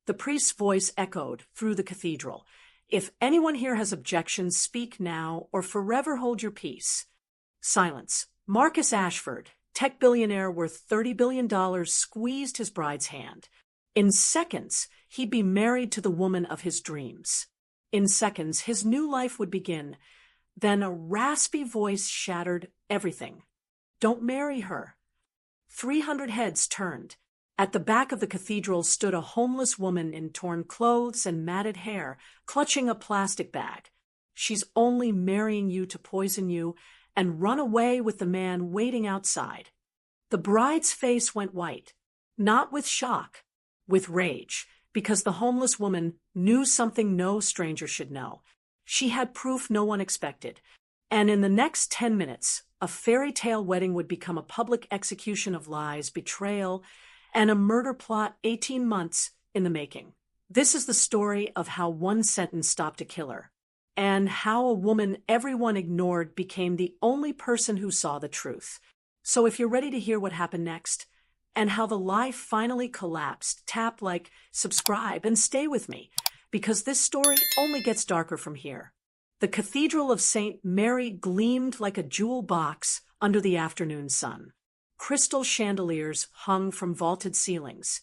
The priest's voice echoed through the cathedral. "If anyone here has objections, speak now or forever hold your peace." Silence. Marcus Ashford, tech billionaire worth $30 billion, squeezed his bride's hand. In seconds, he'd be married to the woman of his dreams. In seconds, his new life would begin. Then a raspy voice shattered everything. "Don't marry her." 300 heads turned. At the back of the cathedral stood a homeless woman in torn clothes and matted hair, clutching a plastic bag. "She's only marrying you to poison you and run away with the man waiting outside." The bride's face went white, not with shock, with rage, because the homeless woman knew something no stranger should know. She had proof no one expected. And in the next 10 minutes, a fairy tale wedding would become a public execution of lies, betrayal, and a murder plot 18 months in the making. This is the story of how one sentence stopped a killer, and how a woman everyone ignored became the only person who saw the truth. So if you're ready to hear what happened next, and how the lie finally collapsed, tap like, subscribe, and stay with me, because this story only gets darker from here. The Cathedral of St. Mary gleamed like a jewel box under the afternoon sun. Crystal chandeliers hung from vaulted ceilings,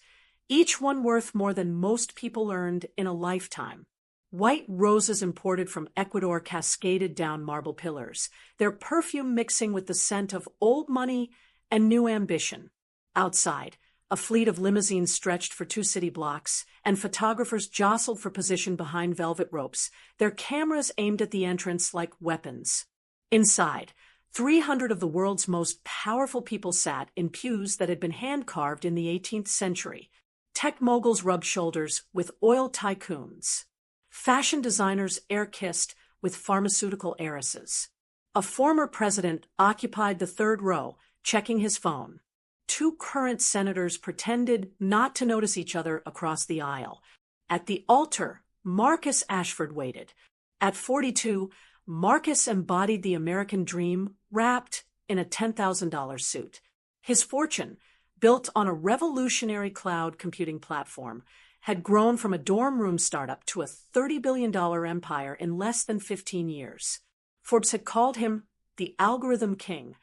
each one worth more than most people earned in a lifetime. White roses imported from Ecuador cascaded down marble pillars, their perfume mixing with the scent of old money and new ambition. Outside, a fleet of limousines stretched for 2 city blocks, and photographers jostled for position behind velvet ropes, their cameras aimed at the entrance like weapons. Inside, 300 of the world's most powerful people sat in pews that had been hand-carved in the 18th century. Tech moguls rubbed shoulders with oil tycoons. Fashion designers air-kissed with pharmaceutical heiresses. A former president occupied the 3rd row, checking his phone. 2 current senators pretended not to notice each other across the aisle. At the altar, Marcus Ashford waited. At 42, Marcus embodied the American dream, wrapped in a $10,000 suit. His fortune, built on a revolutionary cloud computing platform, had grown from a dorm room startup to a $30 billion empire in less than 15 years. Forbes had called him the Algorithm King.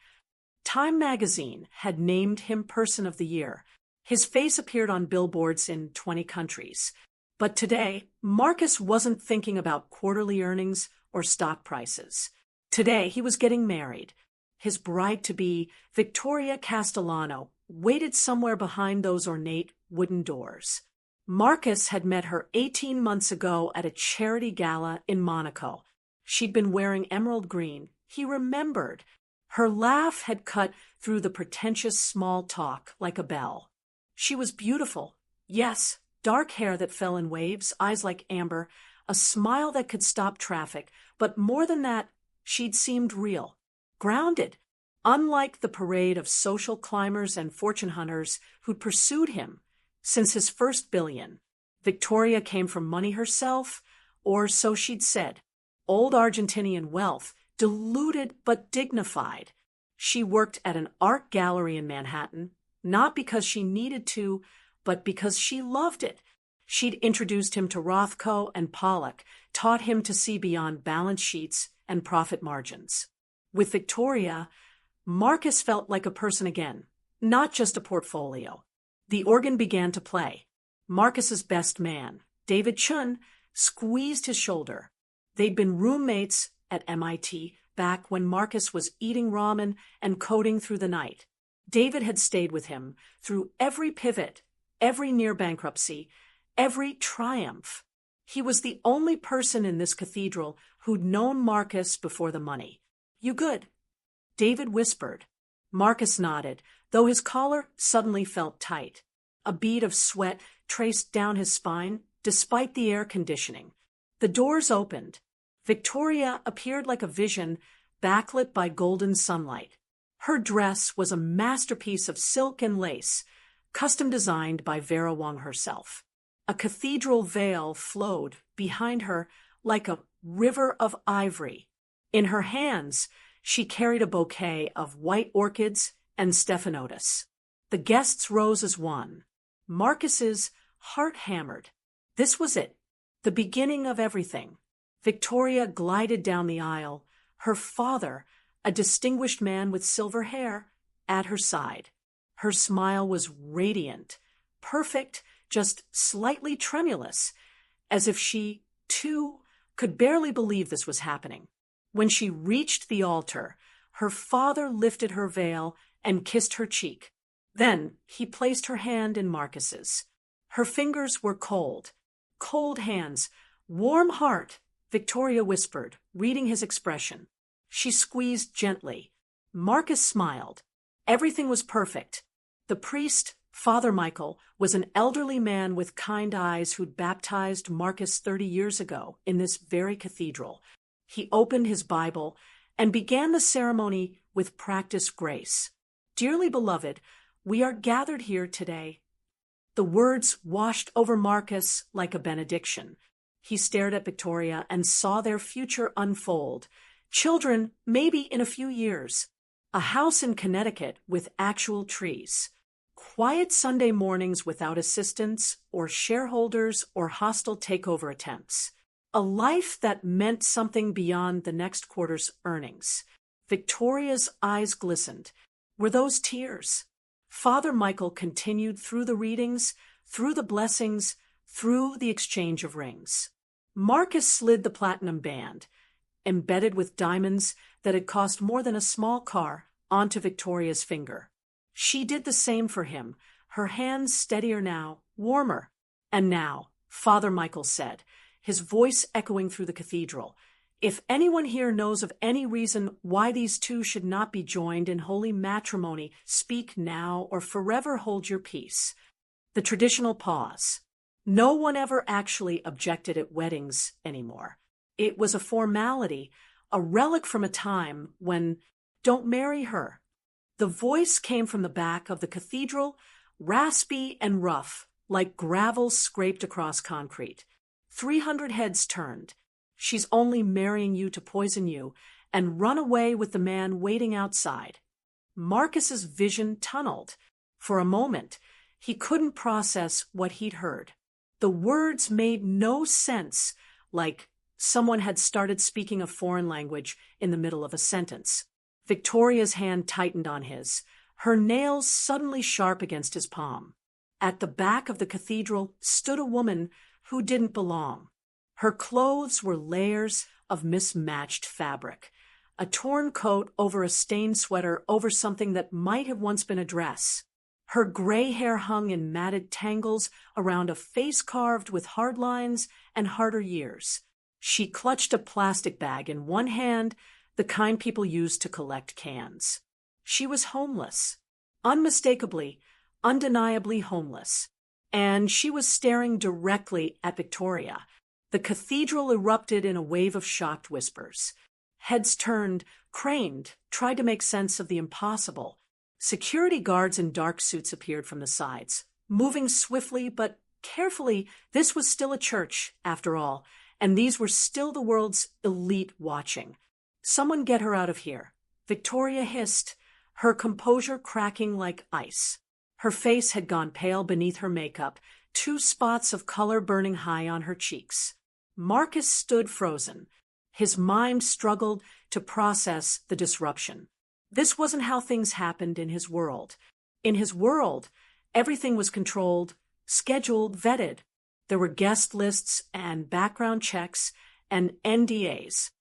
Time magazine had named him Person of the Year. His face appeared on billboards in 20 countries. But today, Marcus wasn't thinking about quarterly earnings or stock prices. Today, he was getting married. His bride-to-be, Victoria Castellano, waited somewhere behind those ornate wooden doors. Marcus had met her 18 months ago at a charity gala in Monaco. She'd been wearing emerald green. He remembered. Her laugh had cut through the pretentious small talk like a bell. She was beautiful. Yes, dark hair that fell in waves, eyes like amber, a smile that could stop traffic, but more than that, she'd seemed real, grounded, unlike the parade of social climbers and fortune hunters who'd pursued him since his first billion. Victoria came from money herself, or so she'd said. Old Argentinian wealth, diluted but dignified. She worked at an art gallery in Manhattan, not because she needed to, but because she loved it. She'd introduced him to Rothko and Pollock, taught him to see beyond balance sheets and profit margins. With Victoria, Marcus felt like a person again, not just a portfolio. The organ began to play. Marcus's best man, David Chun, squeezed his shoulder. They'd been roommates at MIT back when Marcus was eating ramen and coding through the night. David had stayed with him through every pivot, every near bankruptcy, every triumph. He was the only person in this cathedral who'd known Marcus before the money. "You good?" David whispered. Marcus nodded, though his collar suddenly felt tight. A bead of sweat traced down his spine, despite the air conditioning. The doors opened. Victoria appeared like a vision, backlit by golden sunlight. Her dress was a masterpiece of silk and lace, custom designed by Vera Wang herself. A cathedral veil flowed behind her like a river of ivory. In her hands, she carried a bouquet of white orchids and stephanotis. The guests rose as one. Marcus's heart hammered. This was it, the beginning of everything. Victoria glided down the aisle, her father, a distinguished man with silver hair, at her side. Her smile was radiant, perfect, just slightly tremulous, as if she, too, could barely believe this was happening. When she reached the altar, her father lifted her veil and kissed her cheek. Then he placed her hand in Marcus's. Her fingers were cold. Cold hands. Warm heart, Victoria whispered, reading his expression. She squeezed gently. Marcus smiled. Everything was perfect. The priest, Father Michael, was an elderly man with kind eyes who'd baptized Marcus 30 years ago in this very cathedral. He opened his Bible and began the ceremony with practiced grace. Dearly beloved, we are gathered here today. The words washed over Marcus like a benediction. He stared at Victoria and saw their future unfold. Children, maybe in a few years. A house in Connecticut with actual trees. Quiet Sunday mornings without assistants or shareholders or hostile takeover attempts. A life that meant something beyond the next quarter's earnings. Victoria's eyes glistened. Were those tears? Father Michael continued through the readings, through the blessings, through the exchange of rings. Marcus slid the platinum band, embedded with diamonds that had cost more than a small car, onto Victoria's finger. She did the same for him, her hands steadier now, warmer. And now, Father Michael said, his voice echoing through the cathedral, if anyone here knows of any reason why these two should not be joined in holy matrimony, speak now or forever hold your peace. The traditional pause. No one ever actually objected at weddings anymore. It was a formality, a relic from a time when, don't marry her. The voice came from the back of the cathedral, raspy and rough, like gravel scraped across concrete. 300 heads turned. She's only marrying you to poison you and run away with the man waiting outside. Marcus's vision tunneled. For a moment, he couldn't process what he'd heard. The words made no sense, like someone had started speaking a foreign language in the middle of a sentence. Victoria's hand tightened on his, her nails suddenly sharp against his palm. At the back of the cathedral stood a woman who didn't belong. Her clothes were layers of mismatched fabric, a torn coat over a stained sweater over something that might have once been a dress. Her gray hair hung in matted tangles around a face carved with hard lines and harder years. She clutched a plastic bag in one hand, the kind people use to collect cans. She was homeless, unmistakably, undeniably homeless, and she was staring directly at Victoria. The cathedral erupted in a wave of shocked whispers. Heads turned, craned, tried to make sense of the impossible. Security guards in dark suits appeared from the sides, moving swiftly but carefully. This was still a church, after all, and these were still the world's elite watching. Someone get her out of here. Victoria hissed, her composure cracking like ice. Her face had gone pale beneath her makeup, 2 spots of color burning high on her cheeks. Marcus stood frozen. His mind struggled to process the disruption. This wasn't how things happened in his world. In his world, everything was controlled, scheduled, vetted. There were guest lists and background checks and NDAs.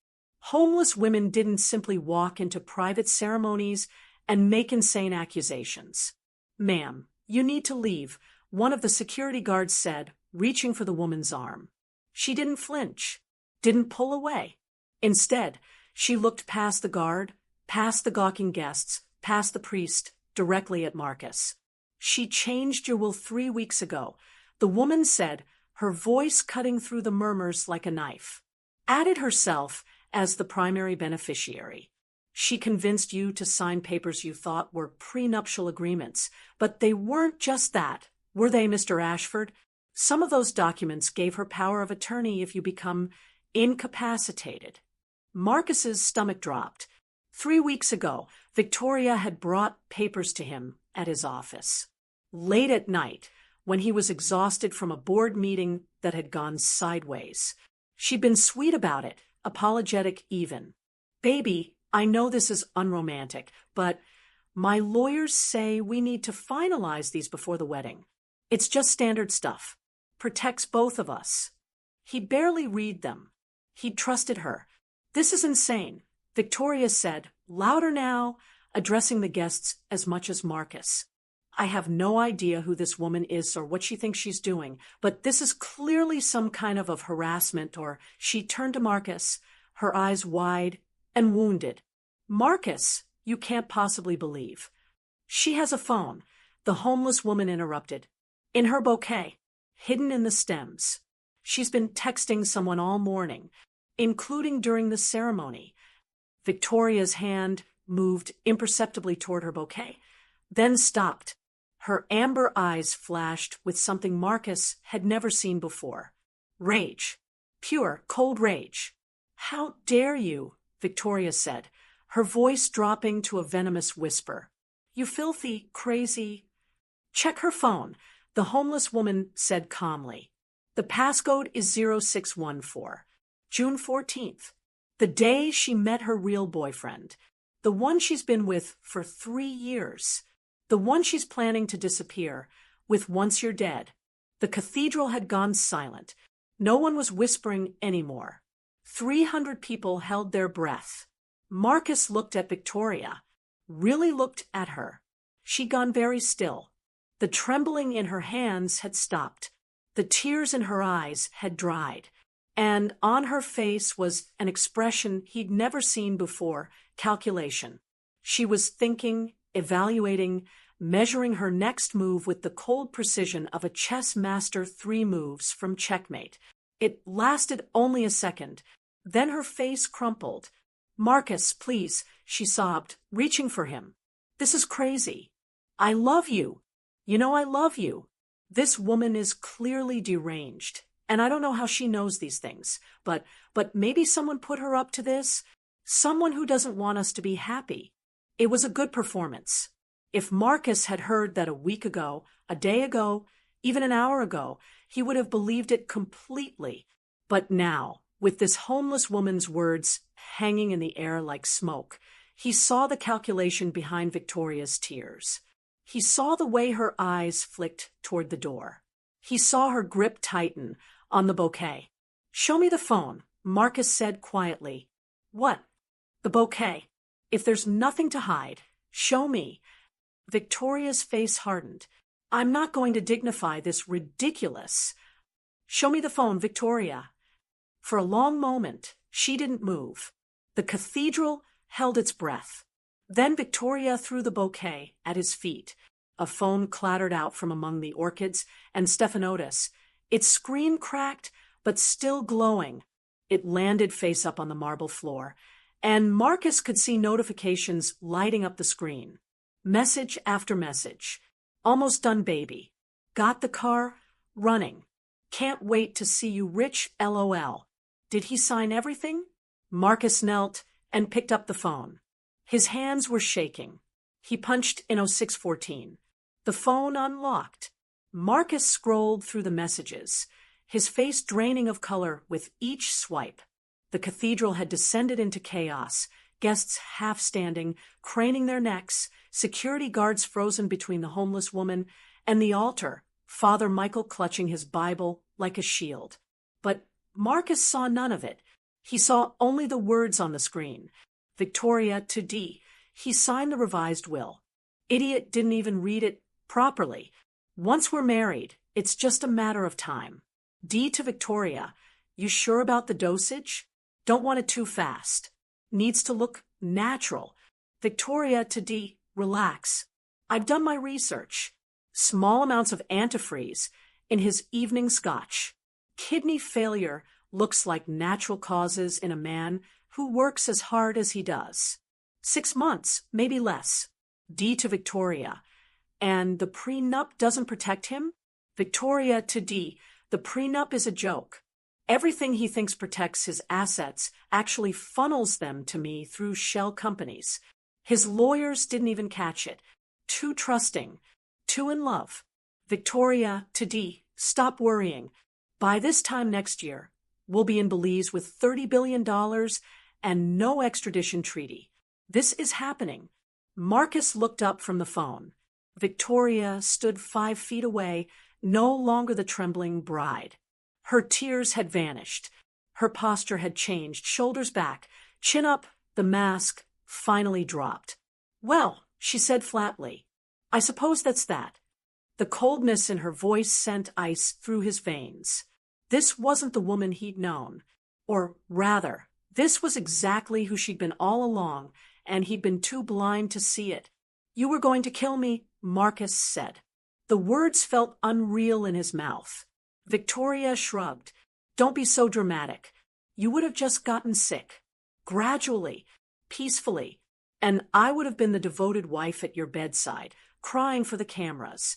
Homeless women didn't simply walk into private ceremonies and make insane accusations. "Ma'am, you need to leave," one of the security guards said, reaching for the woman's arm. She didn't flinch, didn't pull away. Instead, she looked past the guard, past the gawking guests, past the priest, directly at Marcus. "She changed your will 3 weeks ago," the woman said, her voice cutting through the murmurs like a knife. "Added herself as the primary beneficiary. She convinced you to sign papers you thought were prenuptial agreements, but they weren't just that, were they, Mr. Ashford? Some of those documents gave her power of attorney if you become incapacitated." Marcus's stomach dropped. 3 weeks ago, Victoria had brought papers to him at his office. Late at night, when he was exhausted from a board meeting that had gone sideways. She'd been sweet about it, apologetic even. "Baby, I know this is unromantic, but my lawyers say we need to finalize these before the wedding. It's just standard stuff. Protects both of us." He'd barely read them. He'd trusted her. "This is insane," Victoria said, louder now, addressing the guests as much as Marcus. "I have no idea who this woman is or what she thinks she's doing, but this is clearly some kind of harassment," or she turned to Marcus, her eyes wide and wounded. "Marcus, you can't possibly believe." "She has a phone," the homeless woman interrupted. "In her bouquet, hidden in the stems. She's been texting someone all morning, including during the ceremony." Victoria's hand moved imperceptibly toward her bouquet, then stopped. Her amber eyes flashed with something Marcus had never seen before. Rage. Pure, cold rage. "How dare you?" Victoria said, her voice dropping to a venomous whisper. "You filthy, crazy—" "Check her phone," the homeless woman said calmly. "The passcode is 0614. June 14th. The day she met her real boyfriend. The one she's been with for 3 years. The one she's planning to disappear with once you're dead." The cathedral had gone silent. No one was whispering anymore. 300 people held their breath. Marcus looked at Victoria, really looked at her. She'd gone very still. The trembling in her hands had stopped. The tears in her eyes had dried. And on her face was an expression he'd never seen before, calculation. She was thinking, evaluating, measuring her next move with the cold precision of a chess master 3 moves from checkmate. It lasted only a second. Then her face crumpled. "Marcus, please," she sobbed, reaching for him. "This is crazy. I love you. You know I love you. This woman is clearly deranged, and I don't know how she knows these things, but maybe someone put her up to this. Someone who doesn't want us to be happy." It was a good performance. If Marcus had heard that a week ago, a day ago, even an hour ago, he would have believed it completely. But now, with this homeless woman's words hanging in the air like smoke, he saw the calculation behind Victoria's tears. He saw the way her eyes flicked toward the door. He saw her grip tighten on the bouquet. "Show me the phone," Marcus said quietly. "What?" "The bouquet. If there's nothing to hide, show me." Victoria's face hardened. "I'm not going to dignify this ridiculous—" "Show me the phone, Victoria." For a long moment, she didn't move. The cathedral held its breath. Then Victoria threw the bouquet at his feet. A phone clattered out from among the orchids and stephanotis. Its screen cracked, but still glowing. It landed face up on the marble floor, and Marcus could see notifications lighting up the screen. Message after message. "Almost done, baby. Got the car? Running. Can't wait to see you rich, LOL. Did he sign everything?" Marcus knelt and picked up the phone. His hands were shaking. He punched in 0614. The phone unlocked. Marcus scrolled through the messages, his face draining of color with each swipe. The cathedral had descended into chaos, guests half standing, craning their necks, security guards frozen between the homeless woman and the altar, Father Michael clutching his Bible like a shield. But Marcus saw none of it. He saw only the words on the screen. "Victoria to D." He signed the revised will. Idiot didn't even read it properly. "Once we're married, it's just a matter of time." D to Victoria. "You sure about the dosage? Don't want it too fast. Needs to look natural." Victoria to D. "Relax. I've done my research. Small amounts of antifreeze in his evening scotch. Kidney failure looks like natural causes in a man who works as hard as he does. 6 months, maybe less." D to Victoria. "And the prenup doesn't protect him?" Victoria to D. "The prenup is a joke. Everything he thinks protects his assets actually funnels them to me through shell companies. His lawyers didn't even catch it. Too trusting. Too in love." Victoria to D. "Stop worrying. By this time next year, we'll be in Belize with $30 billion and no extradition treaty. This is happening. Marcus looked up from the phone. Victoria stood 5 feet away, no longer the trembling bride. Her tears had vanished. Her posture had changed, shoulders back, chin up, the mask finally dropped. "Well," she said flatly, "I suppose that's that." The coldness in her voice sent ice through his veins. This wasn't the woman he'd known. Or rather, this was exactly who she'd been all along, and he'd been too blind to see it. "You were going to kill me," Marcus said. The words felt unreal in his mouth. Victoria shrugged. "Don't be so dramatic. You would have just gotten sick. Gradually, peacefully. And I would have been the devoted wife at your bedside, crying for the cameras."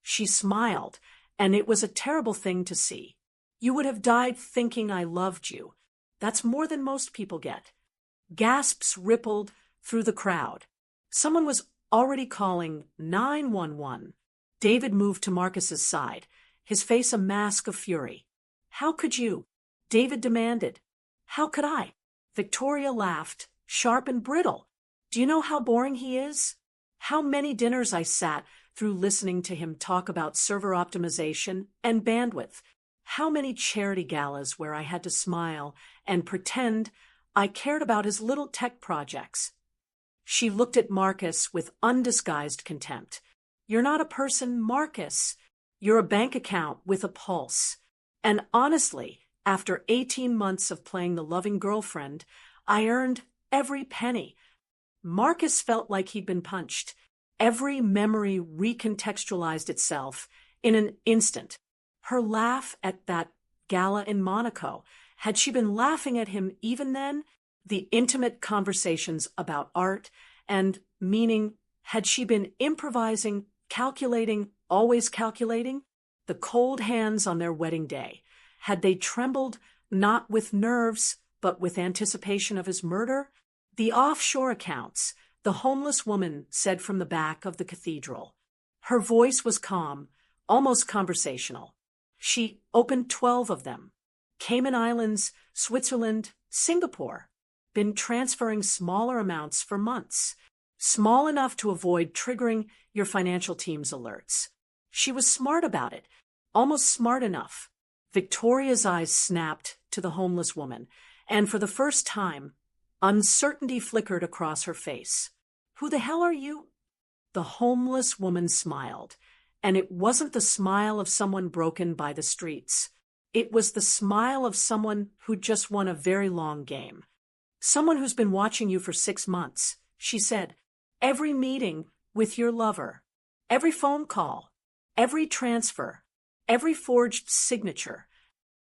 She smiled, and it was a terrible thing to see. "You would have died thinking I loved you. That's more than most people get." Gasps rippled through the crowd. Someone was already calling 911. David moved to Marcus's side, his face a mask of fury. "How could you?" David demanded. "How could I?" Victoria laughed, sharp and brittle. "Do you know how boring he is? How many dinners I sat through listening to him talk about server optimization and bandwidth? How many charity galas where I had to smile and pretend I cared about his little tech projects?" She looked at Marcus with undisguised contempt. "You're not a person, Marcus. You're a bank account with a pulse. And honestly, after 18 months of playing the loving girlfriend, I earned every penny." Marcus felt like he'd been punched. Every memory recontextualized itself in an instant. Her laugh at that gala in Monaco. Had she been laughing at him even then? The intimate conversations about art and meaning. Had she been improvising, calculating, always calculating? The cold hands on their wedding day. Had they trembled not with nerves, but with anticipation of his murder? The offshore accounts, the homeless woman said from the back of the cathedral. Her voice was calm, almost conversational. She opened 12 of them. Cayman Islands, Switzerland, Singapore. Been transferring smaller amounts for months. Small enough to avoid triggering your financial team's alerts. She was smart about it, almost smart enough. Victoria's eyes snapped to the homeless woman, and for the first time, uncertainty flickered across her face. "Who the hell are you?" The homeless woman smiled, and it wasn't the smile of someone broken by the streets. It was the smile of someone who'd just won a very long game. "Someone who's been watching you for 6 months," she said. "Every meeting with your lover, every phone call, every transfer, every forged signature."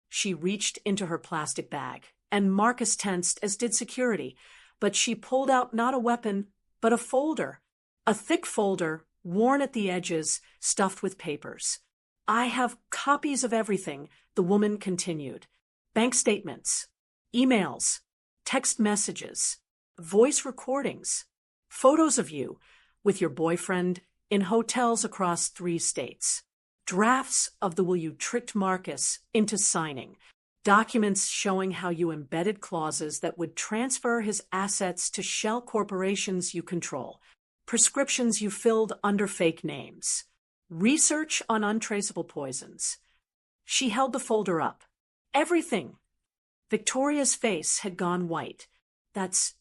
She reached into her plastic bag, and Marcus tensed, as did security, but she pulled out not a weapon, but a folder. A thick folder, worn at the edges, stuffed with papers. "I have copies of everything," the woman continued. "Bank statements, emails, text messages, voice recordings, photos of you with your boyfriend in hotels across 3 states. Drafts of the will you tricked Marcus into signing. Documents showing how you embedded clauses that would transfer his assets to shell corporations you control. Prescriptions you filled under fake names. Research on untraceable poisons." She held the folder up. "Everything." Victoria's face had gone white.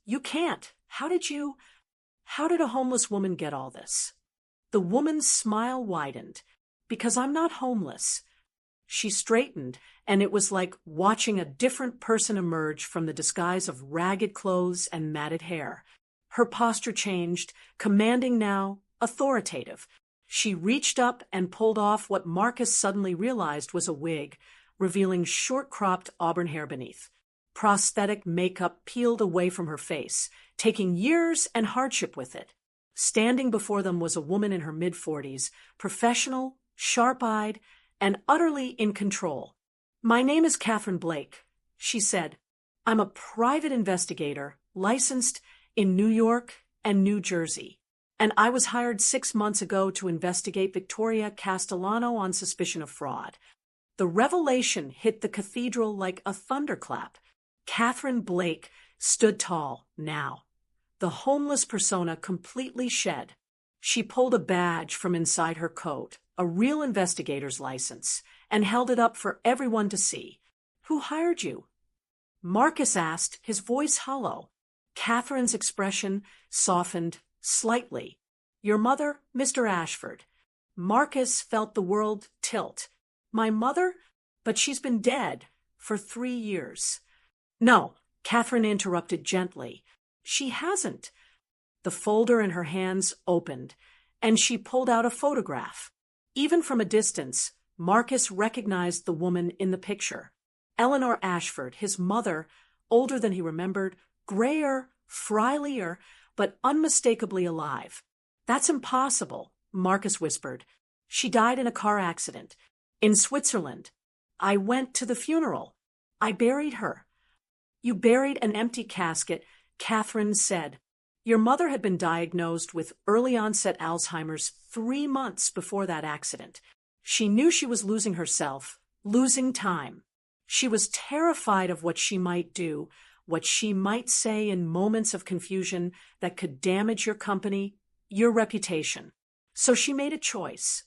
You can't. How did a homeless woman get all this?" The woman's smile widened. "Because I'm not homeless." She straightened, and it was like watching a different person emerge from the disguise of ragged clothes and matted hair. Her posture changed, commanding now, authoritative. She reached up and pulled off what Marcus suddenly realized was a wig, revealing short-cropped auburn hair beneath. Prosthetic makeup peeled away from her face, taking years and hardship with it. Standing before them was a woman in her mid-40s, professional, sharp-eyed, and utterly in control. "My name is Catherine Blake," she said. "I'm a private investigator, licensed in New York and New Jersey, and I was hired 6 months ago to investigate Victoria Castellano on suspicion of fraud. The revelation hit the cathedral like a thunderclap. Catherine Blake stood tall now, the homeless persona completely shed. She pulled a badge from inside her coat, a real investigator's license, and held it up for everyone to see. "Who hired you?" Marcus asked, his voice hollow. Catherine's expression softened slightly. "Your mother, Mr. Ashford." Marcus felt the world tilt. "My mother? But she's been dead for 3 years." "No," Catherine interrupted gently. "She hasn't." The folder in her hands opened, and she pulled out a photograph. Even from a distance, Marcus recognized the woman in the picture. Eleanor Ashford, his mother, older than he remembered, grayer, frilier, but unmistakably alive. "That's impossible," Marcus whispered. "She died in a car accident. In Switzerland. I went to the funeral. I buried her." "You buried an empty casket," Catherine said. "Your mother had been diagnosed with early-onset Alzheimer's 3 months before that accident. She knew she was losing herself, losing time. She was terrified of what she might do, what she might say in moments of confusion that could damage your company, your reputation. So she made a choice."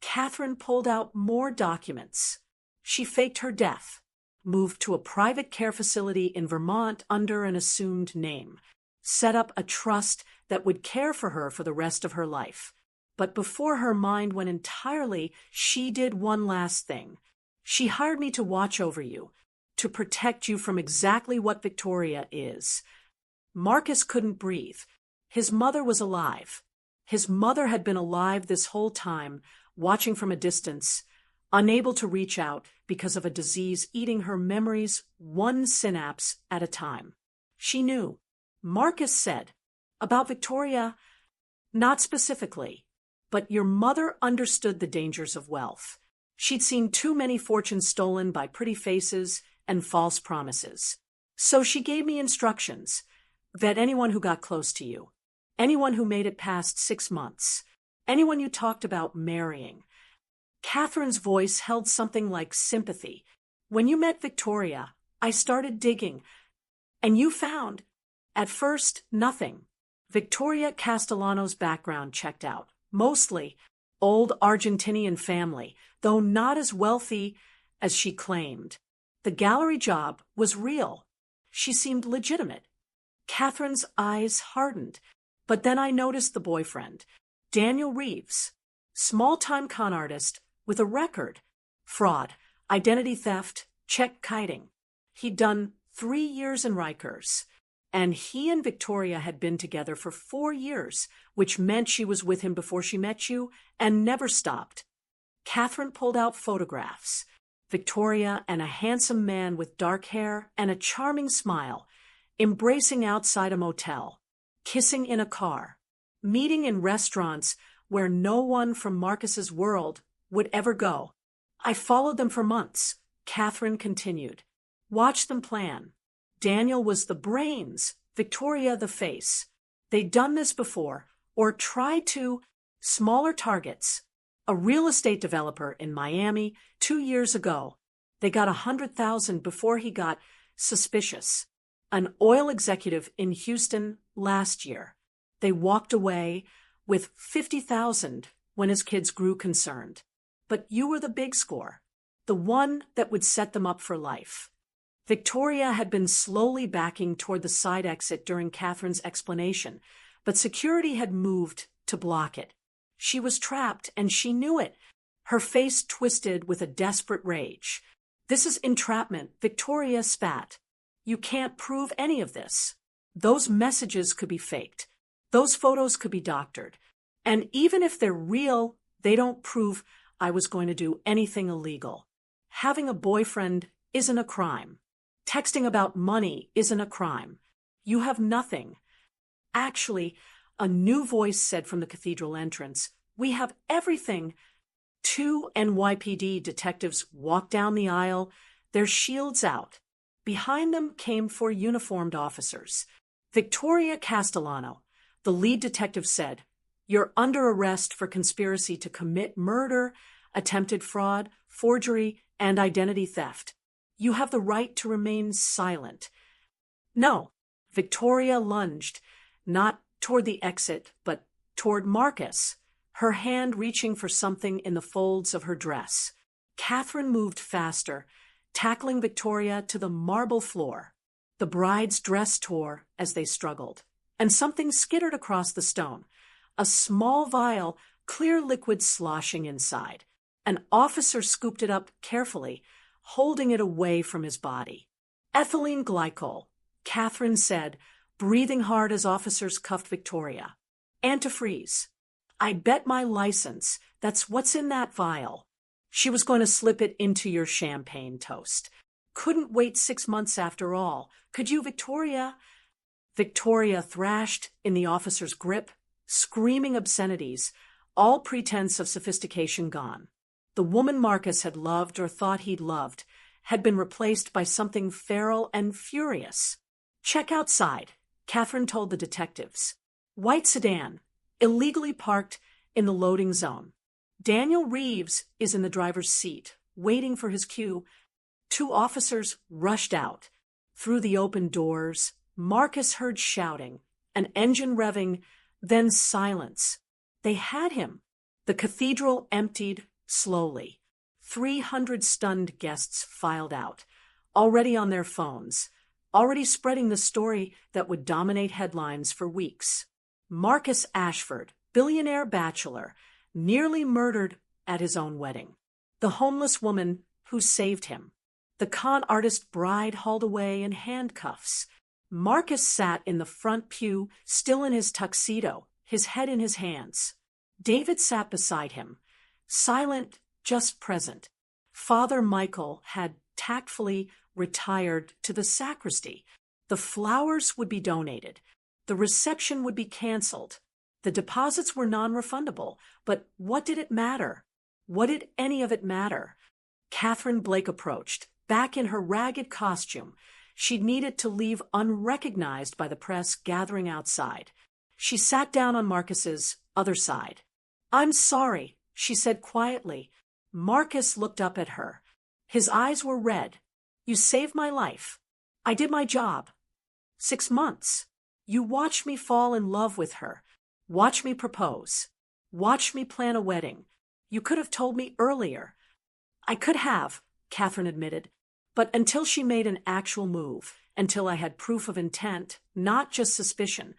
Catherine pulled out more documents. She faked her death, moved to a private care facility in Vermont under an assumed name, set up a trust that would care for her for the rest of her life. But before her mind went entirely, she did one last thing. She hired me to watch over you, to protect you from exactly what Victoria is. Marcus couldn't breathe. His mother was alive. His mother had been alive this whole time, watching from a distance, unable to reach out because of a disease eating her memories one synapse at a time. She knew. Marcus said, "About Victoria, not specifically, but your mother understood the dangers of wealth. She'd seen too many fortunes stolen by pretty faces and false promises. So she gave me instructions. Vet anyone who got close to you. Anyone who made it past 6 months. Anyone you talked about marrying." Catherine's voice held something like sympathy. "When you met Victoria, I started digging. And you found, at first, nothing. Victoria Castellano's background checked out. Mostly old Argentinian family, though not as wealthy as she claimed. The gallery job was real. She seemed legitimate." Catherine's eyes hardened. "But then I noticed the boyfriend, Daniel Reeves, small-time con artist with a record. Fraud, identity theft, check kiting. He'd done 3 years in Rikers. And he and Victoria had been together for 4 years, which meant she was with him before she met you and never stopped." Catherine pulled out photographs. Victoria and a handsome man with dark hair and a charming smile, embracing outside a motel, kissing in a car, meeting in restaurants where no one from Marcus's world would ever go. "I followed them for months," Catherine continued. "Watched them plan. Daniel was the brains, Victoria the face. They'd done this before, or tried to. Smaller targets. A real estate developer in Miami 2 years ago. They got 100,000 before he got suspicious. An oil executive in Houston last year. They walked away with 50,000 when his kids grew concerned. But you were the big score, the one that would set them up for life." Victoria had been slowly backing toward the side exit during Catherine's explanation, but security had moved to block it. She was trapped, and she knew it. Her face twisted with a desperate rage. "This is entrapment," Victoria spat. "You can't prove any of this. Those messages could be faked. Those photos could be doctored. And even if they're real, they don't prove I was going to do anything illegal. Having a boyfriend isn't a crime. Texting about money isn't a crime. You have nothing. Actually," a new voice said from the cathedral entrance, "we have everything." 2 NYPD detectives walked down the aisle, their shields out. Behind them came 4 uniformed officers. "Victoria Castellano," the lead detective said, "you're under arrest for conspiracy to commit murder, attempted fraud, forgery, and identity theft. You have the right to remain silent. No. Victoria lunged, not toward the exit, but toward Marcus, her hand reaching for something in the folds of her dress. Catherine moved faster, tackling Victoria to the marble floor. The bride's dress tore as they struggled, and something skittered across the stone. A small vial, clear liquid sloshing inside. An officer scooped it up carefully, holding it away from his body. Ethylene glycol, Catherine said, breathing hard as officers cuffed Victoria. Antifreeze. I bet my license that's what's in that vial. She was going to slip it into your champagne toast. Couldn't wait 6 months after all. Could you, Victoria? Victoria thrashed in the officer's grip, screaming obscenities, all pretense of sophistication gone. The woman Marcus had loved or thought he'd loved had been replaced by something feral and furious. Check outside, Catherine told the detectives. White sedan, illegally parked in the loading zone. Daniel Reeves is in the driver's seat, waiting for his cue. 2 officers rushed out. Through the open doors, Marcus heard shouting, an engine revving, then silence. They had him. The cathedral emptied slowly. 300 stunned guests filed out, already on their phones, already spreading the story that would dominate headlines for weeks. Marcus Ashford, billionaire bachelor, nearly murdered at his own wedding. The homeless woman who saved him. The con artist bride hauled away in handcuffs. Marcus sat in the front pew, still in his tuxedo, his head in his hands. David sat beside him, silent, just present. Father Michael had tactfully retired to the sacristy. The flowers would be donated. The reception would be canceled. The deposits were non-refundable. But what did it matter? What did any of it matter? Catherine Blake approached, back in her ragged costume. She'd needed to leave unrecognized by the press gathering outside. She sat down on Marcus's other side. I'm sorry, she said quietly. Marcus looked up at her. His eyes were red. You saved my life. I did my job. 6 months. You watched me fall in love with her. Watch me propose. Watch me plan a wedding. You could have told me earlier. I could have, Catherine admitted. But until she made an actual move, until I had proof of intent, not just suspicion,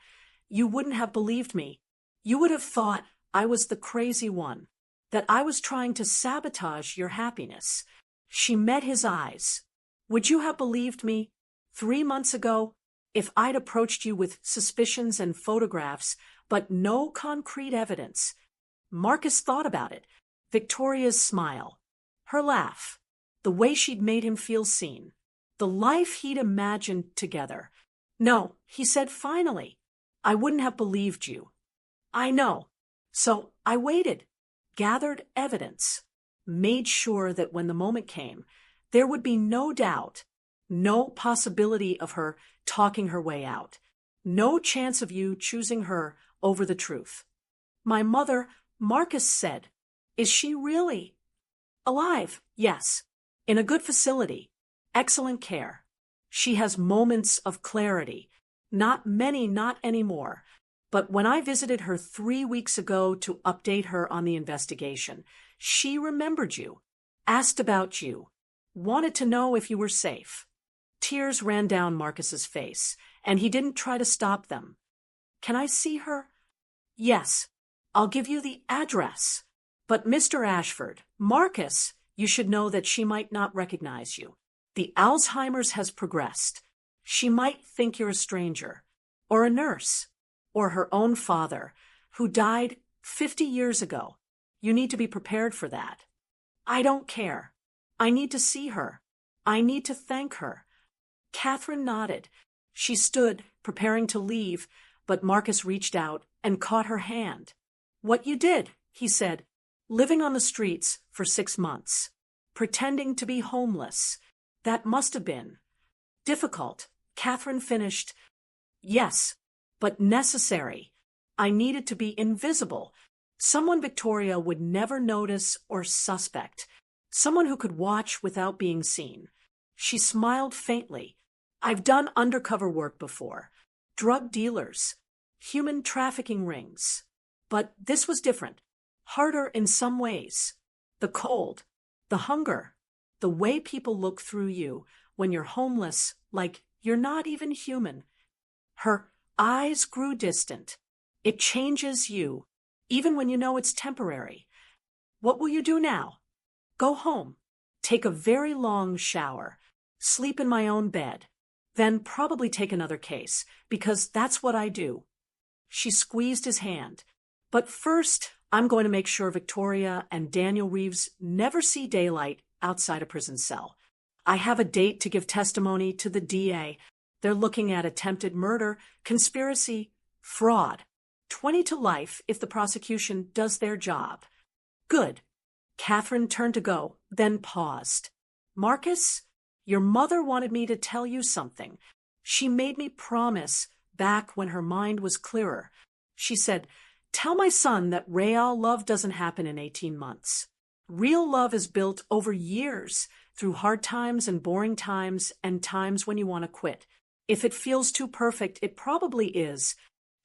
you wouldn't have believed me. You would have thought I was the crazy one, that I was trying to sabotage your happiness. She met his eyes. Would you have believed me 3 months ago if I'd approached you with suspicions and photographs, but no concrete evidence? Marcus thought about it. Victoria's smile, her laugh, the way she'd made him feel seen, the life he'd imagined together. No, he said finally, I wouldn't have believed you. I know. So I waited, gathered evidence, made sure that when the moment came, there would be no doubt, no possibility of her talking her way out, no chance of you choosing her over the truth. My mother, Marcus said, is she really alive? Yes. In a good facility, excellent care. She has moments of clarity, not many, not anymore. But when I visited her 3 weeks ago to update her on the investigation, she remembered you, asked about you, wanted to know if you were safe. Tears ran down Marcus's face, and he didn't try to stop them. Can I see her? Yes. I'll give you the address. But Mr. Ashford, Marcus, you should know that she might not recognize you. The Alzheimer's has progressed. She might think you're a stranger, or a nurse, or her own father, who died 50 years ago. You need to be prepared for that. I don't care. I need to see her. I need to thank her. Catherine nodded. She stood, preparing to leave, but Marcus reached out and caught her hand. What you did, he said, living on the streets for 6 months, pretending to be homeless. That must have been difficult. Catherine finished. Yes, but necessary. I needed to be invisible. Someone Victoria would never notice or suspect. Someone who could watch without being seen. She smiled faintly. I've done undercover work before. Drug dealers. Human trafficking rings. But this was different. Harder in some ways. The cold. The hunger. The way people look through you when you're homeless, like you're not even human. Her eyes grew distant. It changes you, even when you know it's temporary. What will you do now? Go home. Take a very long shower. Sleep in my own bed. Then probably take another case, because that's what I do. She squeezed his hand. But first, I'm going to make sure Victoria and Daniel Reeves never see daylight outside a prison cell. I have a date to give testimony to the DA. They're looking at attempted murder, conspiracy, fraud. 20 to life if the prosecution does their job. Good. Catherine turned to go, then paused. Marcus, your mother wanted me to tell you something. She made me promise back when her mind was clearer. She said, tell my son that real love doesn't happen in 18 months. Real love is built over years, through hard times and boring times and times when you want to quit. If it feels too perfect, it probably is.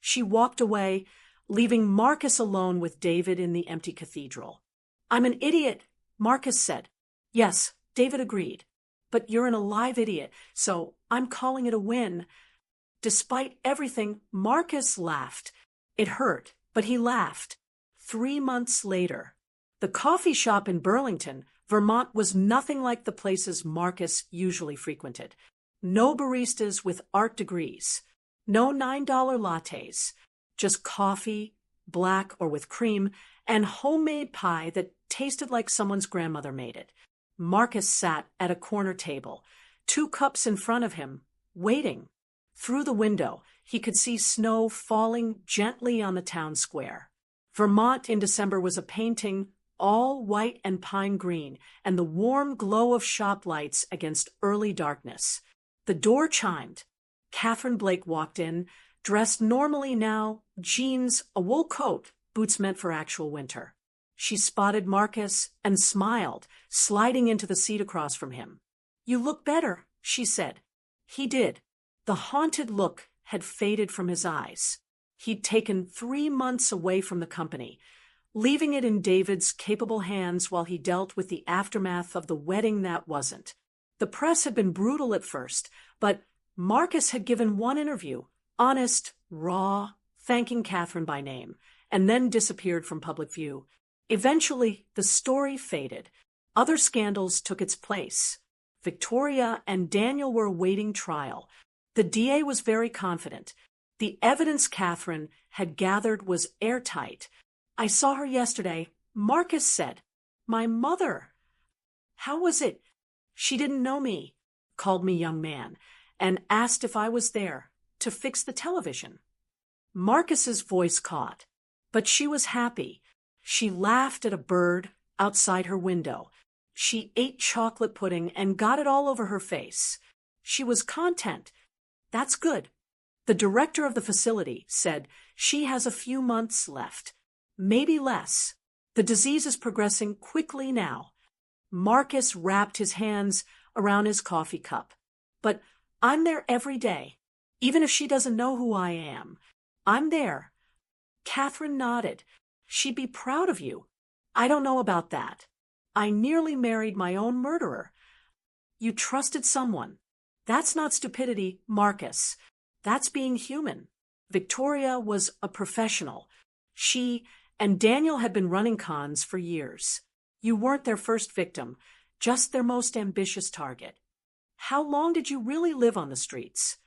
She walked away, leaving Marcus alone with David in the empty cathedral. I'm an idiot, Marcus said. Yes, David agreed. But you're an alive idiot, so I'm calling it a win. Despite everything, Marcus laughed. It hurt, but he laughed. 3 months later, the coffee shop in Burlington, Vermont was nothing like the places Marcus usually frequented. No baristas with art degrees. No $9 lattes. Just coffee, black or with cream, and homemade pie that tasted like someone's grandmother made it. Marcus sat at a corner table, 2 cups in front of him, waiting. Through the window, he could see snow falling gently on the town square. Vermont in December was a painting, all white and pine green, and the warm glow of shop lights against early darkness. The door chimed. Catherine Blake walked in, dressed normally now, jeans, a wool coat, boots meant for actual winter. She spotted Marcus and smiled, sliding into the seat across from him. You look better, she said. He did. The haunted look had faded from his eyes. He'd taken 3 months away from the company, leaving it in David's capable hands while he dealt with the aftermath of the wedding that wasn't. The press had been brutal at first, but Marcus had given one interview, honest, raw, thanking Catherine by name, and then disappeared from public view. Eventually, the story faded. Other scandals took its place. Victoria and Daniel were awaiting trial. The DA was very confident. The evidence Catherine had gathered was airtight. I saw her yesterday, Marcus said. My mother. How was it? She didn't know me, called me young man, and asked if I was there to fix the television. Marcus's voice caught, but she was happy. She laughed at a bird outside her window. She ate chocolate pudding and got it all over her face. She was content. That's good. The director of the facility said she has a few months left, maybe less. The disease is progressing quickly now. Marcus wrapped his hands around his coffee cup. But I'm there every day, even if she doesn't know who I am. I'm there. Catherine nodded. She'd be proud of you. I don't know about that. I nearly married my own murderer. You trusted someone. That's not stupidity, Marcus. That's being human. Victoria was a professional. She and Daniel had been running cons for years. You weren't their first victim, just their most ambitious target. How long did you really live on the streets?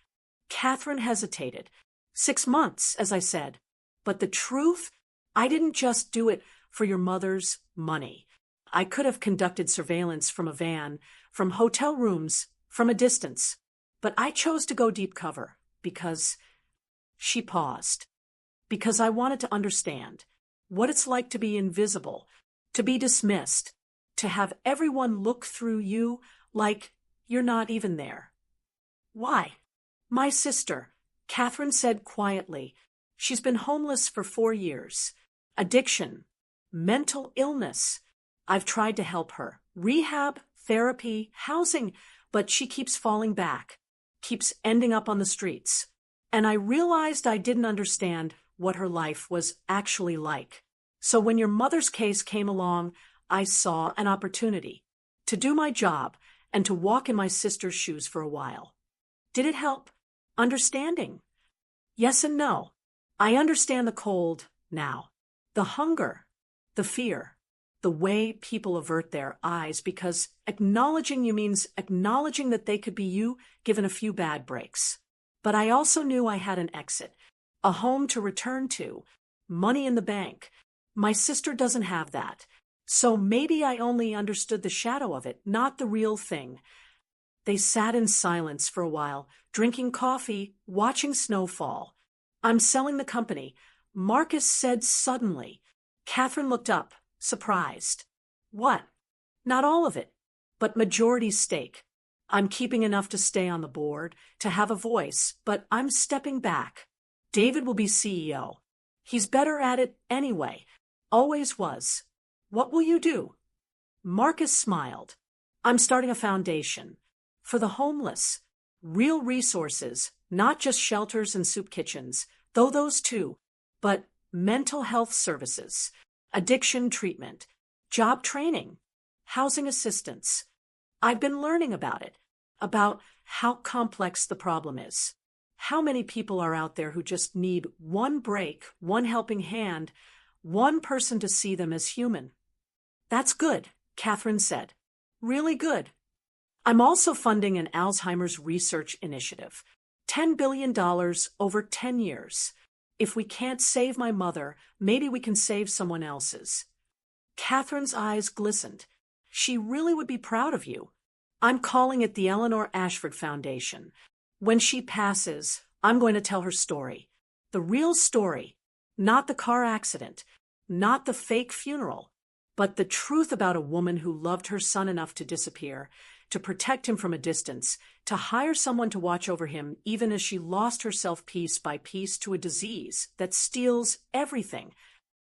Catherine hesitated. 6 months, as I said. But the truth, I didn't just do it for your mother's money. I could have conducted surveillance from a van, from hotel rooms, from a distance. But I chose to go deep cover because... She paused. Because I wanted to understand what it's like to be invisible, to be dismissed, to have everyone look through you like you're not even there. Why? My sister, Catherine said quietly. She's been homeless for 4 years. Addiction, mental illness. I've tried to help her, Rehab, therapy, housing, but she keeps falling back, keeps ending up on the streets. And I realized I didn't understand what her life was actually like. So when your mother's case came along, I saw an opportunity to do my job and to walk in my sister's shoes for a while. Did it help? Understanding? Yes and no. I understand the cold now, the hunger, the fear, the way people avert their eyes, because acknowledging you means acknowledging that they could be you given a few bad breaks. But I also knew I had an exit, a home to return to, money in the bank. My sister doesn't have that. So maybe I only understood the shadow of it, not the real thing. They sat in silence for a while, drinking coffee, watching snow fall. I'm selling the company, Marcus said suddenly. Catherine looked up, surprised. What? Not all of it, but majority stake. I'm keeping enough to stay on the board, to have a voice, but I'm stepping back. David will be CEO. He's better at it anyway. Always was. What will you do? Marcus smiled. I'm starting a foundation. For the homeless. Real resources, not just shelters and soup kitchens, though those too, but mental health services, addiction treatment, job training, housing assistance. I've been learning about it, about how complex the problem is. How many people are out there who just need one break, one helping hand, one person to see them as human? That's good, Catherine said. Really good. I'm also funding an Alzheimer's research initiative. $10 billion over 10 years. If we can't save my mother, maybe we can save someone else's. Catherine's eyes glistened. She really would be proud of you. I'm calling it the Eleanor Ashford Foundation. When she passes, I'm going to tell her story. The real story. Not the car accident. Not the fake funeral. But the truth about a woman who loved her son enough to disappear, to protect him from a distance, to hire someone to watch over him even as she lost herself piece by piece to a disease that steals everything.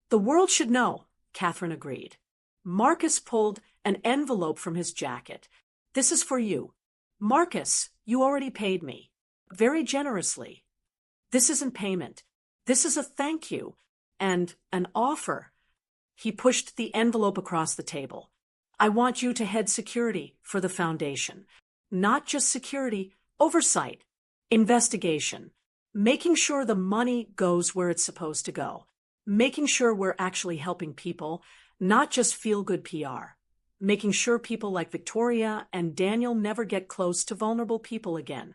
The world should know, Catherine agreed. Marcus pulled an envelope from his jacket. This is for you. Marcus, you already paid me. Very generously. This isn't payment. This is a thank you. And an offer. He pushed the envelope across the table. I want you to head security for the foundation. Not just security, oversight, investigation, making sure the money goes where it's supposed to go, making sure we're actually helping people, not just feel-good PR, making sure people like Victoria and Daniel never get close to vulnerable people again.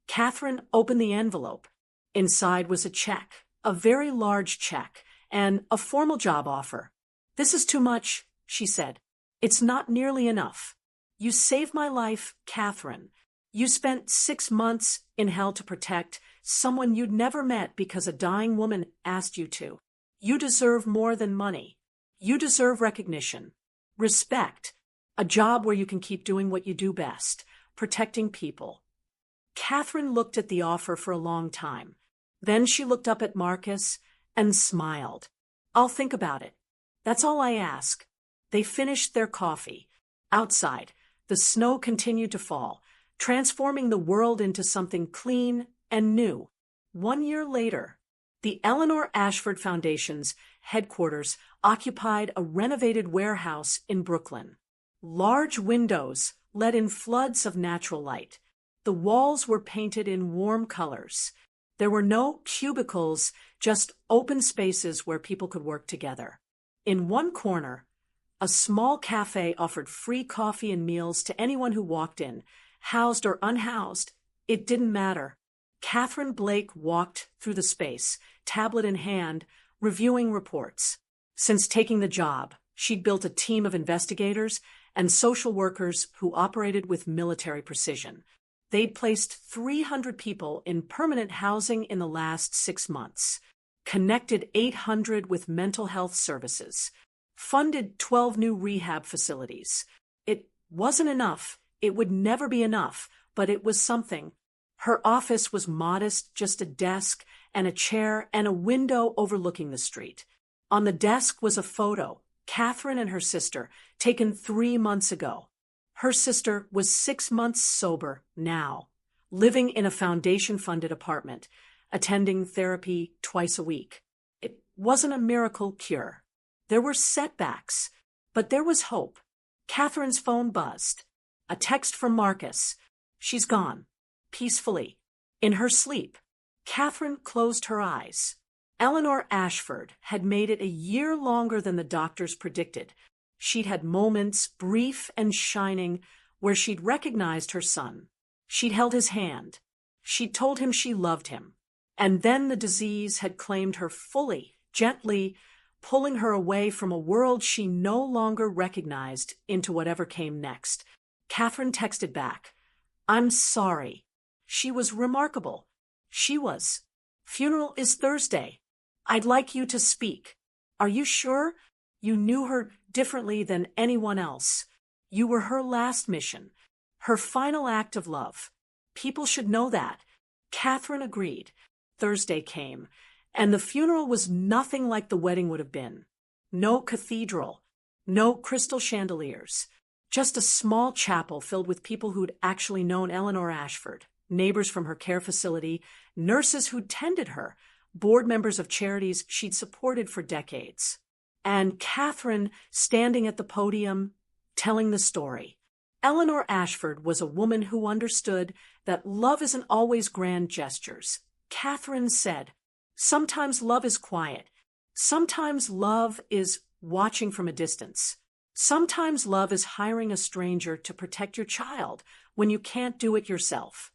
Catherine opened the envelope. Inside was a check, a very large check, and a formal job offer. This is too much, she said. It's not nearly enough. You saved my life, Catherine. You spent 6 months in hell to protect someone you'd never met because a dying woman asked you to. You deserve more than money. You deserve recognition, respect, a job where you can keep doing what you do best, protecting people. Catherine looked at the offer for a long time. Then she looked up at Marcus and smiled. I'll think about it. That's all I ask. They finished their coffee. Outside, the snow continued to fall, transforming the world into something clean and new. 1 year later, the Eleanor Ashford Foundation's headquarters occupied a renovated warehouse in Brooklyn. Large windows let in floods of natural light. The walls were painted in warm colors. There were no cubicles, just open spaces where people could work together. In one corner, a small cafe offered free coffee and meals to anyone who walked in, housed or unhoused. It didn't matter. Catherine Blake walked through the space, tablet in hand, reviewing reports. Since taking the job, she'd built a team of investigators and social workers who operated with military precision. They'd placed 300 people in permanent housing in the last 6 months, connected 800 with mental health services, funded 12 new rehab facilities. It wasn't enough. It would never be enough, but it was something. Her office was modest, just a desk and a chair and a window overlooking the street. On the desk was a photo, Catherine and her sister, taken 3 months ago. Her sister was 6 months sober now, living in a foundation-funded apartment, attending therapy twice a week. It wasn't a miracle cure. There were setbacks, but there was hope. Catherine's phone buzzed. A text from Marcus. She's gone. Peacefully. In her sleep. Catherine closed her eyes. Eleanor Ashford had made it a year longer than the doctors predicted. She'd had moments, brief and shining, where she'd recognized her son. She'd held his hand. She'd told him she loved him. And then the disease had claimed her fully, gently, pulling her away from a world she no longer recognized into whatever came next. Catherine texted back, "I'm sorry." She was remarkable. She was. "Funeral is Thursday. I'd like you to speak. Are you sure? You knew her differently than anyone else. You were her last mission, her final act of love. People should know that." Catherine agreed. Thursday came, and the funeral was nothing like the wedding would have been. No cathedral, no crystal chandeliers, just a small chapel filled with people who'd actually known Eleanor Ashford, neighbors from her care facility, nurses who'd tended her, board members of charities she'd supported for decades. And Catherine standing at the podium, telling the story. Eleanor Ashford was a woman who understood that love isn't always grand gestures. Catherine said, "Sometimes love is quiet. Sometimes love is watching from a distance. Sometimes love is hiring a stranger to protect your child when you can't do it yourself."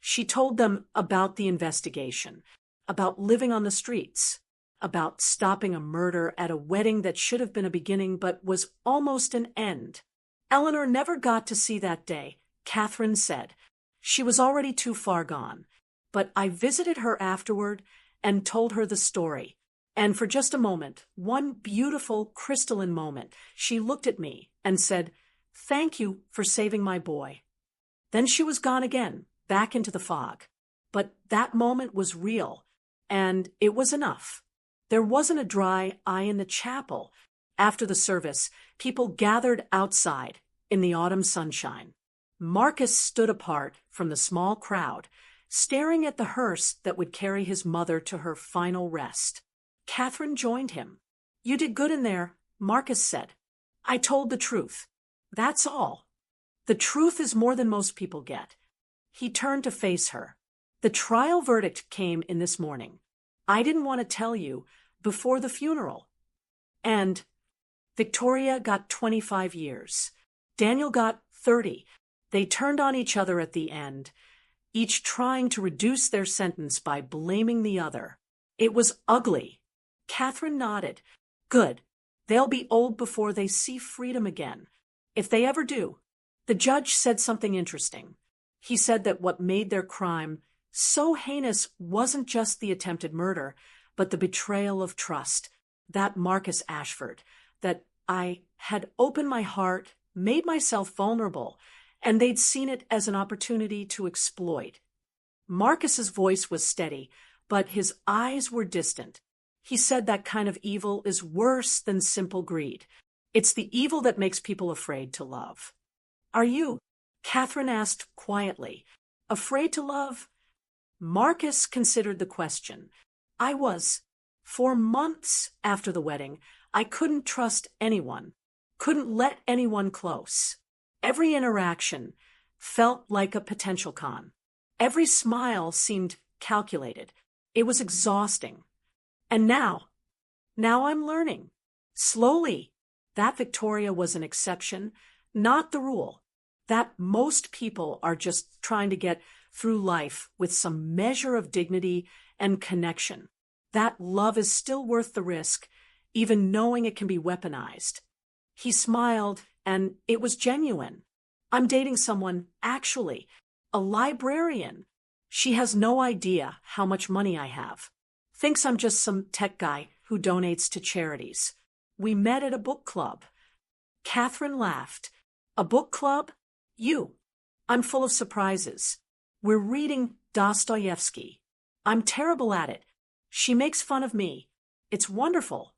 She told them about the investigation, about living on the streets, about stopping a murder at a wedding that should have been a beginning but was almost an end. Eleanor never got to see that day, Catherine said. She was already too far gone. But I visited her afterward and told her the story. And for just a moment, one beautiful crystalline moment, she looked at me and said, "Thank you for saving my boy." Then she was gone again, back into the fog. But that moment was real, and it was enough. There wasn't a dry eye in the chapel. After the service, people gathered outside in the autumn sunshine. Marcus stood apart from the small crowd, staring at the hearse that would carry his mother to her final rest. Catherine joined him. "You did good in there," Marcus said. "I told the truth. That's all. The truth is more than most people get." He turned to face her. "The trial verdict came in this morning. I didn't want to tell you before the funeral. And Victoria got 25 years. Daniel got 30. They turned on each other at the end, each trying to reduce their sentence by blaming the other. It was ugly." Catherine nodded. "Good. They'll be old before they see freedom again. If they ever do." The judge said something interesting. He said that what made their crime so heinous wasn't just the attempted murder, but the betrayal of trust. That Marcus Ashford, that I had opened my heart, made myself vulnerable, and they'd seen it as an opportunity to exploit. Marcus's voice was steady, but his eyes were distant. He said that kind of evil is worse than simple greed. It's the evil that makes people afraid to love. "Are you?" Catherine asked quietly. "Afraid to love?" Marcus considered the question. "I was. For months after the wedding, I couldn't trust anyone, couldn't let anyone close. Every interaction felt like a potential con. Every smile seemed calculated. It was exhausting. And now I'm learning. Slowly, that Victoria was an exception, not the rule. That most people are just trying to get through life with some measure of dignity and connection. That love is still worth the risk, even knowing it can be weaponized." He smiled, and it was genuine. "I'm dating someone, actually, a librarian. She has no idea how much money I have. Thinks I'm just some tech guy who donates to charities. We met at a book club." Catherine laughed. "A book club? You. I'm full of surprises. We're reading Dostoevsky. I'm terrible at it. She makes fun of me. It's wonderful."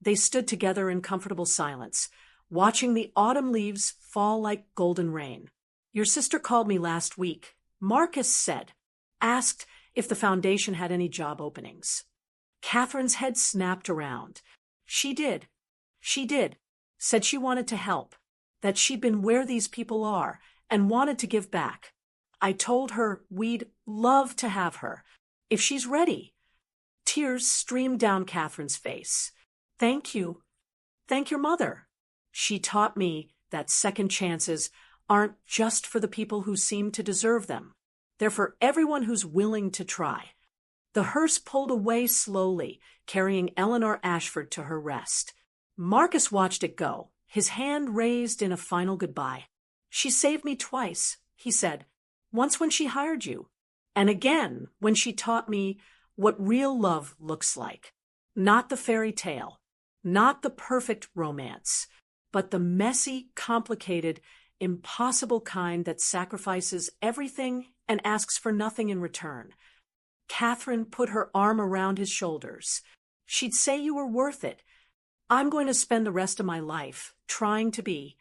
They stood together in comfortable silence, watching the autumn leaves fall like golden rain. Your sister called me last week, Marcus said, asked if the foundation had any job openings. Catherine's head snapped around. She did. She did. Said she wanted to help, that she'd been where these people are and wanted to give back. I told her we'd love to have her, if she's ready. Tears streamed down Catherine's face. Thank you. Thank your mother. She taught me that second chances aren't just for the people who seem to deserve them. They're for everyone who's willing to try. The hearse pulled away slowly, carrying Eleanor Ashford to her rest. Marcus watched it go, his hand raised in a final goodbye. She saved me twice, he said. Once when she hired you, and again when she taught me what real love looks like. Not the fairy tale, not the perfect romance, but the messy, complicated, impossible kind that sacrifices everything and asks for nothing in return. Catherine put her arm around his shoulders. She'd say you were worth it. I'm going to spend the rest of my life trying to be.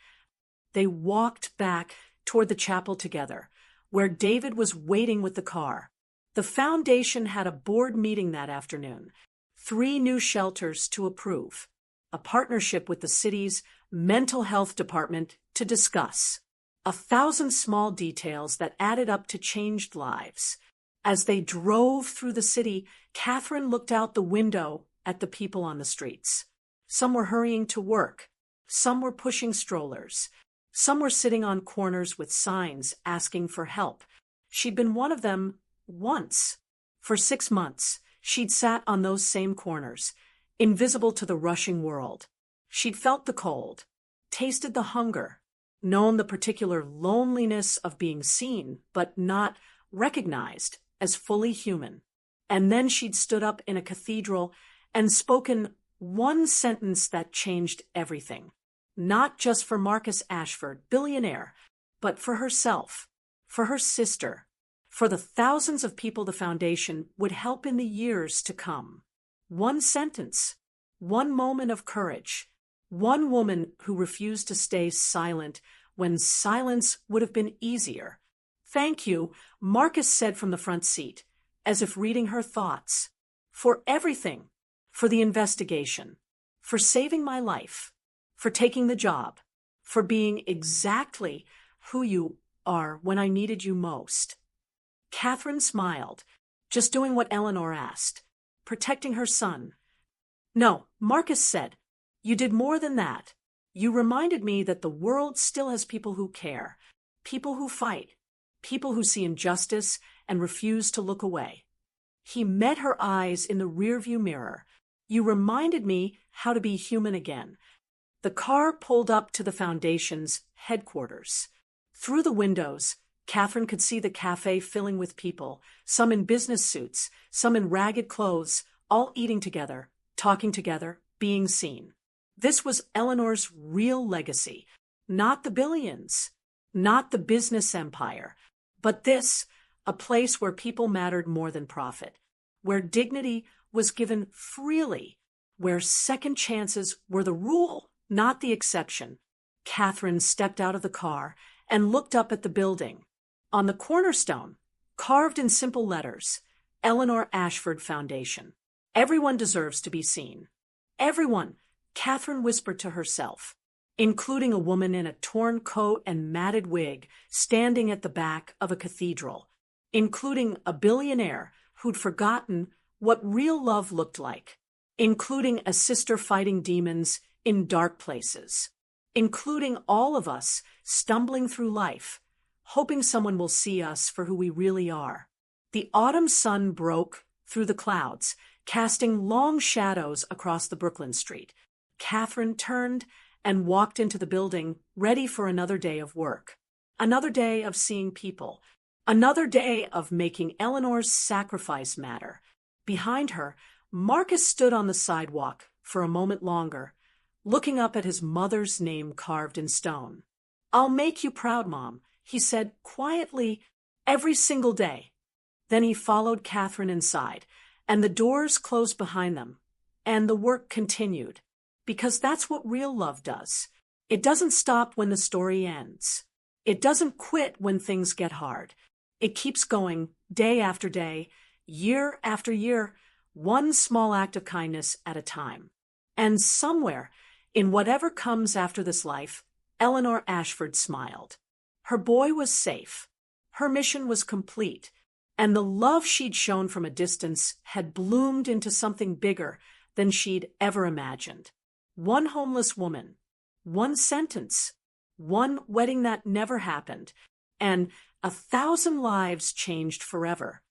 They walked back toward the chapel together, where David was waiting with the car. The foundation had a board meeting that afternoon. 3 new shelters to approve. A partnership with the city's mental health department to discuss. 1,000 small details that added up to changed lives. As they drove through the city, Catherine looked out the window at the people on the streets. Some were hurrying to work. Some were pushing strollers. Some were sitting on corners with signs asking for help. She'd been one of them once. For 6 months, she'd sat on those same corners, invisible to the rushing world. She'd felt the cold, tasted the hunger, known the particular loneliness of being seen, but not recognized as fully human. And then she'd stood up in a cathedral and spoken one sentence that changed everything. Not just for Marcus Ashford, billionaire, but for herself, for her sister, for the thousands of people the foundation would help in the years to come. One sentence, one moment of courage, one woman who refused to stay silent when silence would have been easier. Thank you, Marcus said from the front seat, as if reading her thoughts. For everything, for the investigation, for saving my life, for taking the job, for being exactly who you are when I needed you most. Catherine smiled, just doing what Eleanor asked, protecting her son. No, Marcus said, you did more than that. You reminded me that the world still has people who care, people who fight, people who see injustice and refuse to look away. He met her eyes in the rearview mirror. You reminded me how to be human again. The car pulled up to the foundation's headquarters. Through the windows, Catherine could see the cafe filling with people, some in business suits, some in ragged clothes, all eating together, talking together, being seen. This was Eleanor's real legacy, not the billions, not the business empire, but this, a place where people mattered more than profit, where dignity was given freely, where second chances were the rule, not the exception. Catherine stepped out of the car and looked up at the building. On the cornerstone, carved in simple letters, Eleanor Ashford Foundation. Everyone deserves to be seen. Everyone, Catherine whispered to herself, including a woman in a torn coat and matted wig standing at the back of a cathedral, including a billionaire who'd forgotten what real love looked like, including a sister fighting demons in dark places, including all of us stumbling through life, hoping someone will see us for who we really are. The autumn sun broke through the clouds, casting long shadows across the Brooklyn street. Catherine turned and walked into the building, ready for another day of work, another day of seeing people, another day of making Eleanor's sacrifice matter. Behind her, Marcus stood on the sidewalk for a moment longer, looking up at his mother's name carved in stone. I'll make you proud, Mom, he said quietly, every single day. Then he followed Catherine inside, and the doors closed behind them, and the work continued. because that's what real love does. It doesn't stop when the story ends. It doesn't quit when things get hard. It keeps going day after day, year after year, one small act of kindness at a time. And somewhere, in whatever comes after this life, Eleanor Ashford smiled. Her boy was safe. Her mission was complete. And the love she'd shown from a distance had bloomed into something bigger than she'd ever imagined. One homeless woman, one sentence, one wedding that never happened, and 1,000 lives changed forever.